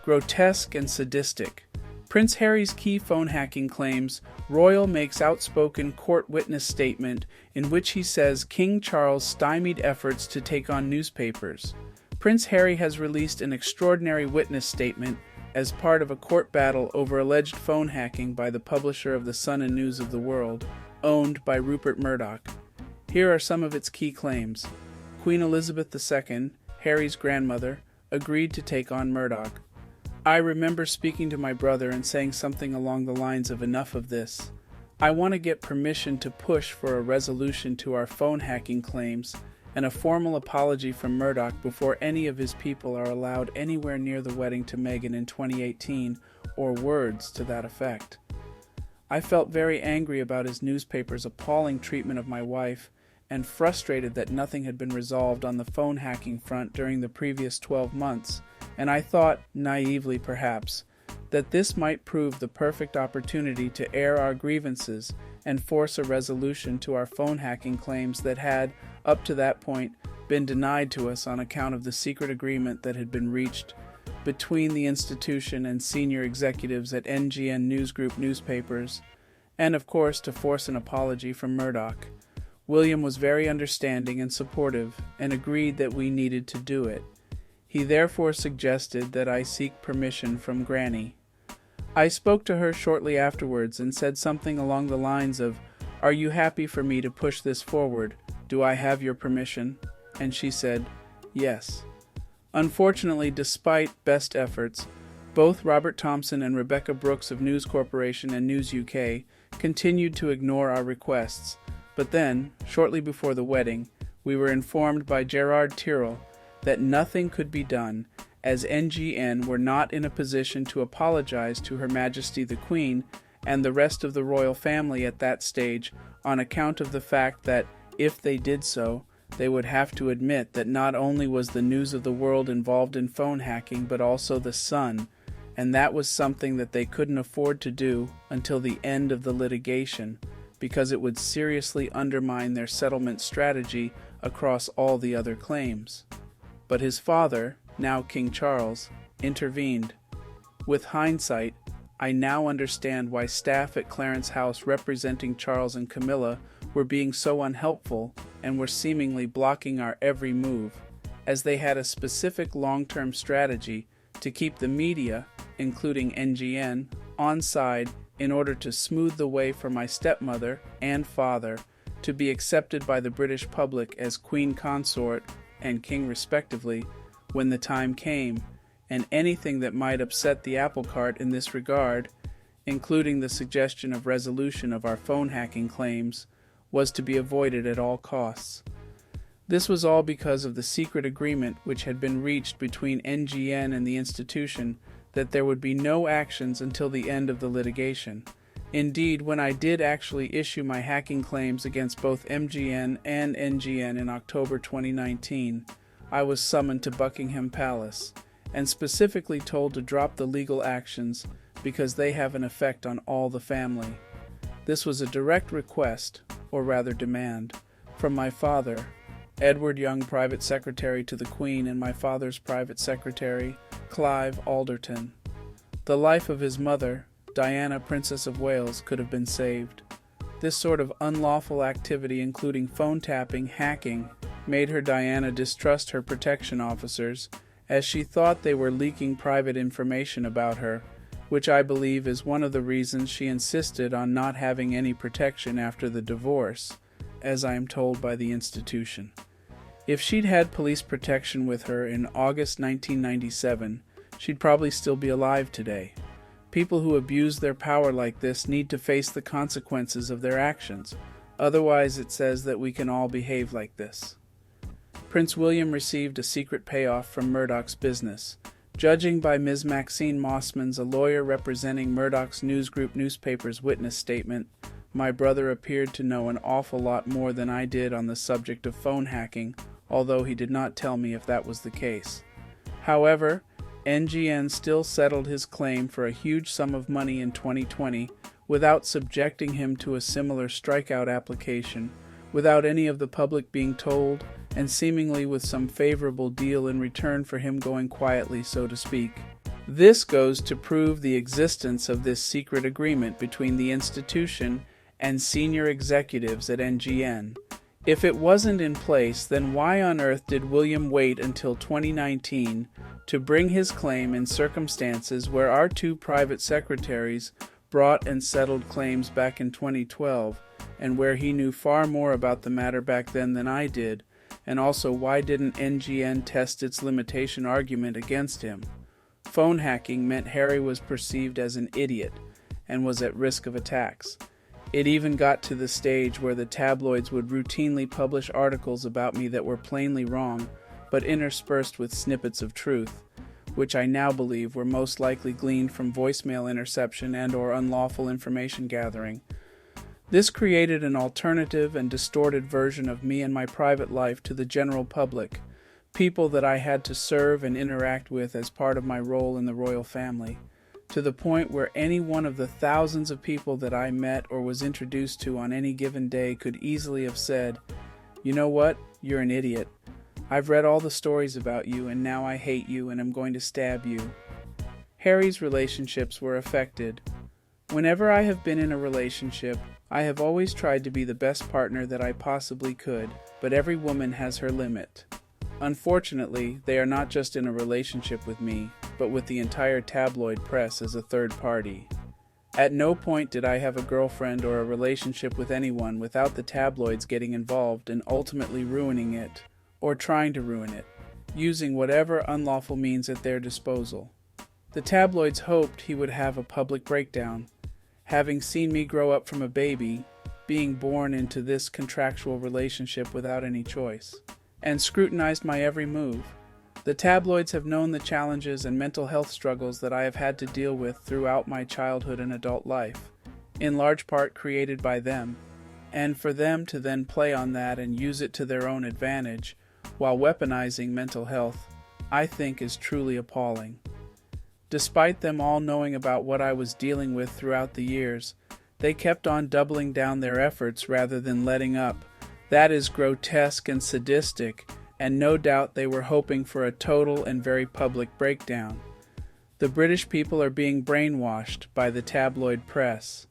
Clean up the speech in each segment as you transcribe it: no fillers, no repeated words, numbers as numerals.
grotesque and sadistic. Prince Harry's key phone hacking claims. Royal makes outspoken court witness statement in which he says King Charles stymied efforts to take on newspapers. Prince Harry has released an extraordinary witness statement as part of a court battle over alleged phone hacking by the publisher of the Sun and News of the World, owned by Rupert Murdoch. Here are some of its key claims. Queen Elizabeth II, Harry's grandmother, agreed to take on Murdoch. I remember speaking to my brother and saying something along the lines of enough of this. I want to get permission to push for a resolution to our phone hacking claims and a formal apology from Murdoch before any of his people are allowed anywhere near the wedding to Meghan in 2018, or words to that effect. I felt very angry about his newspaper's appalling treatment of my wife and frustrated that nothing had been resolved on the phone hacking front during the previous 12 months, and I thought, naively perhaps, that this might prove the perfect opportunity to air our grievances and force a resolution to our phone hacking claims that had, up to that point, been denied to us on account of the secret agreement that had been reached between the institution and senior executives at NGN News Group newspapers, and of course to force an apology from Murdoch. William was very understanding and supportive and agreed that we needed to do it. He therefore suggested that I seek permission from Granny. I spoke to her shortly afterwards and said something along the lines of, "Are you happy for me to push this forward? Do I have your permission?" And she said, "Yes." Unfortunately, despite best efforts, both Robert Thompson and Rebecca Brooks of News Corporation and News UK continued to ignore our requests. But then, shortly before the wedding, we were informed by Gerard Tyrrell that nothing could be done, as NGN were not in a position to apologize to Her Majesty the Queen and the rest of the royal family at that stage on account of the fact that, if they did so, they would have to admit that not only was the News of the World involved in phone hacking but also the Sun, and that was something that they couldn't afford to do until the end of the litigation, because it would seriously undermine their settlement strategy across all the other claims. But his father, now King Charles, intervened. With hindsight, I now understand why staff at Clarence House representing Charles and Camilla were being so unhelpful and were seemingly blocking our every move, as they had a specific long-term strategy to keep the media, including NGN, on side in order to smooth the way for my stepmother and father to be accepted by the British public as Queen Consort and King respectively when the time came, and anything that might upset the apple cart in this regard, including the suggestion of resolution of our phone hacking claims, was to be avoided at all costs. This was all because of the secret agreement which had been reached between NGN and the institution that there would be no actions until the end of the litigation. Indeed, when I did actually issue my hacking claims against both MGN and NGN in October 2019, I was summoned to Buckingham Palace, and specifically told to drop the legal actions because they have an effect on all the family. This was a direct request, or rather demand, from my father, Edward Young, Private Secretary to the Queen, and my father's Private Secretary, Clive Alderton. The life of his mother, Diana, Princess of Wales, could have been saved. This sort of unlawful activity, including phone tapping, hacking, made her Diana distrust her protection officers, as she thought they were leaking private information about her, which I believe is one of the reasons she insisted on not having any protection after the divorce, as I am told by the institution. If she'd had police protection with her in August 1997, she'd probably still be alive today. People who abuse their power like this need to face the consequences of their actions. Otherwise, it says that we can all behave like this. Prince William received a secret payoff from Murdoch's business. Judging by Ms. Maxine Mossman's, a lawyer representing Murdoch's News Group newspaper's witness statement, my brother appeared to know an awful lot more than I did on the subject of phone hacking, although he did not tell me if that was the case. However, NGN still settled his claim for a huge sum of money in 2020 without subjecting him to a similar strikeout application, without any of the public being told, and seemingly with some favorable deal in return for him going quietly, so to speak. This goes to prove the existence of this secret agreement between the institution and senior executives at NGN. If it wasn't in place, then why on earth did William wait until 2019 to bring his claim in circumstances where our two private secretaries brought and settled claims back in 2012, and where he knew far more about the matter back then than I did? And also, why didn't NGN test its limitation argument against him? Phone hacking meant Harry was perceived as an idiot and was at risk of attacks. It even got to the stage where the tabloids would routinely publish articles about me that were plainly wrong, but interspersed with snippets of truth, which I now believe were most likely gleaned from voicemail interception and/or unlawful information gathering. This created an alternative and distorted version of me and my private life to the general public, people that I had to serve and interact with as part of my role in the royal family, to the point where any one of the thousands of people that I met or was introduced to on any given day could easily have said, "You know what? You're an idiot. I've read all the stories about you, and now I hate you and am going to stab you." Harry's relationships were affected. Whenever I have been in a relationship, I have always tried to be the best partner that I possibly could, but every woman has her limit. Unfortunately, they are not just in a relationship with me, but with the entire tabloid press as a third party. At no point did I have a girlfriend or a relationship with anyone without the tabloids getting involved and ultimately ruining it, or trying to ruin it, using whatever unlawful means at their disposal. The tabloids hoped he would have a public breakdown, having seen me grow up from a baby, being born into this contractual relationship without any choice, and scrutinized my every move. The tabloids have known the challenges and mental health struggles that I have had to deal with throughout my childhood and adult life, in large part created by them, and for them to then play on that and use it to their own advantage, while weaponizing mental health, I think is truly appalling. Despite them all knowing about what I was dealing with throughout the years, they kept on doubling down their efforts rather than letting up. That is grotesque and sadistic, and no doubt they were hoping for a total and very public breakdown. The British people are being brainwashed by the tabloid press.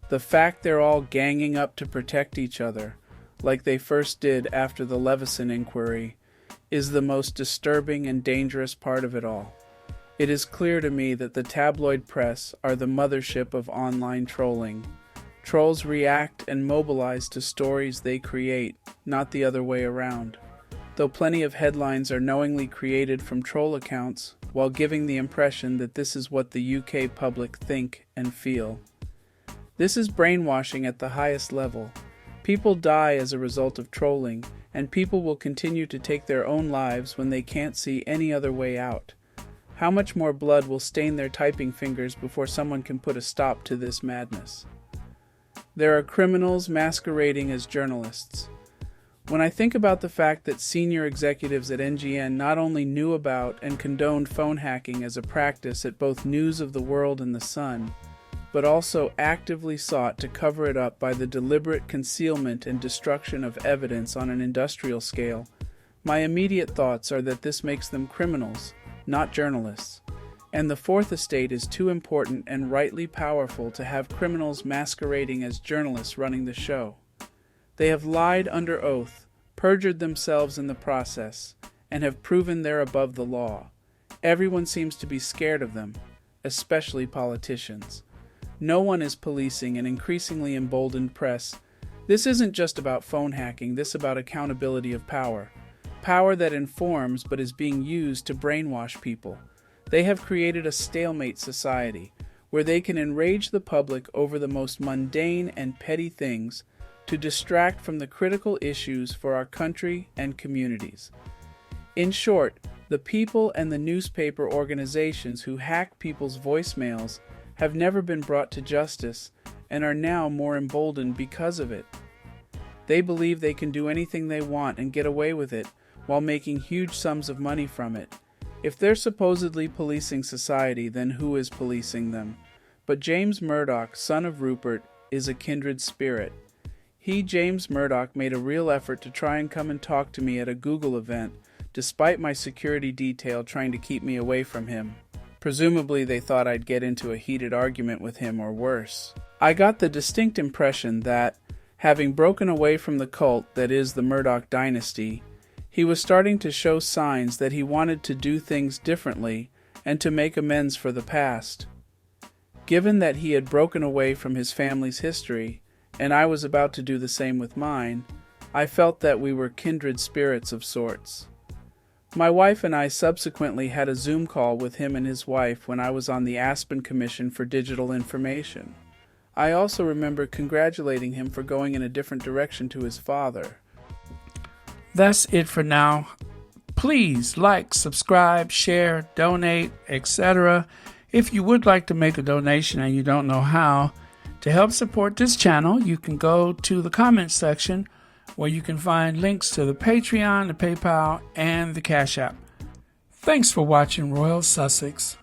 The fact they're all ganging up to protect each other, like they first did after the Leveson inquiry, is the most disturbing and dangerous part of it all. It is clear to me that the tabloid press are the mothership of online trolling. Trolls react and mobilize to stories they create, not the other way around. Though plenty of headlines are knowingly created from troll accounts, while giving the impression that this is what the UK public think and feel. This is brainwashing at the highest level. People die as a result of trolling, and people will continue to take their own lives when they can't see any other way out. How much more blood will stain their typing fingers before someone can put a stop to this madness? There are criminals masquerading as journalists. When I think about the fact that senior executives at NGN not only knew about and condoned phone hacking as a practice at both News of the World and The Sun, but also actively sought to cover it up by the deliberate concealment and destruction of evidence on an industrial scale, my immediate thoughts are that this makes them criminals, not journalists. And the Fourth Estate is too important and rightly powerful to have criminals masquerading as journalists running the show. They have lied under oath, perjured themselves in the process, and have proven they're above the law. Everyone seems to be scared of them, especially politicians. No one is policing an increasingly emboldened press. This isn't just about phone hacking, this is about accountability of power. Power that informs but is being used to brainwash people. They have created a stalemate society, where they can enrage the public over the most mundane and petty things to distract from the critical issues for our country and communities. In short, the people and the newspaper organizations who hack people's voicemails have never been brought to justice and are now more emboldened because of it. They believe they can do anything they want and get away with it while making huge sums of money from it. If they're supposedly policing society, then who is policing them? But James Murdoch, son of Rupert, is a kindred spirit. He, James Murdoch, made a real effort to try and come and talk to me at a Google event, despite my security detail trying to keep me away from him. Presumably they thought I'd get into a heated argument with him or worse. I got the distinct impression that, having broken away from the cult that is the Murdoch dynasty, he was starting to show signs that he wanted to do things differently and to make amends for the past. Given that he had broken away from his family's history, and I was about to do the same with mine, I felt that we were kindred spirits of sorts. My wife and I subsequently had a Zoom call with him and his wife when I was on the Aspen Commission for Digital Information. I also remember congratulating him for going in a different direction to his father. That's it for now. Please like, subscribe, share, donate, etc. If you would like to make a donation and you don't know how, to help support this channel, you can go to the comments section where you can find links to the Patreon, the PayPal, and the Cash App. Thanks for watching Royal Sussex.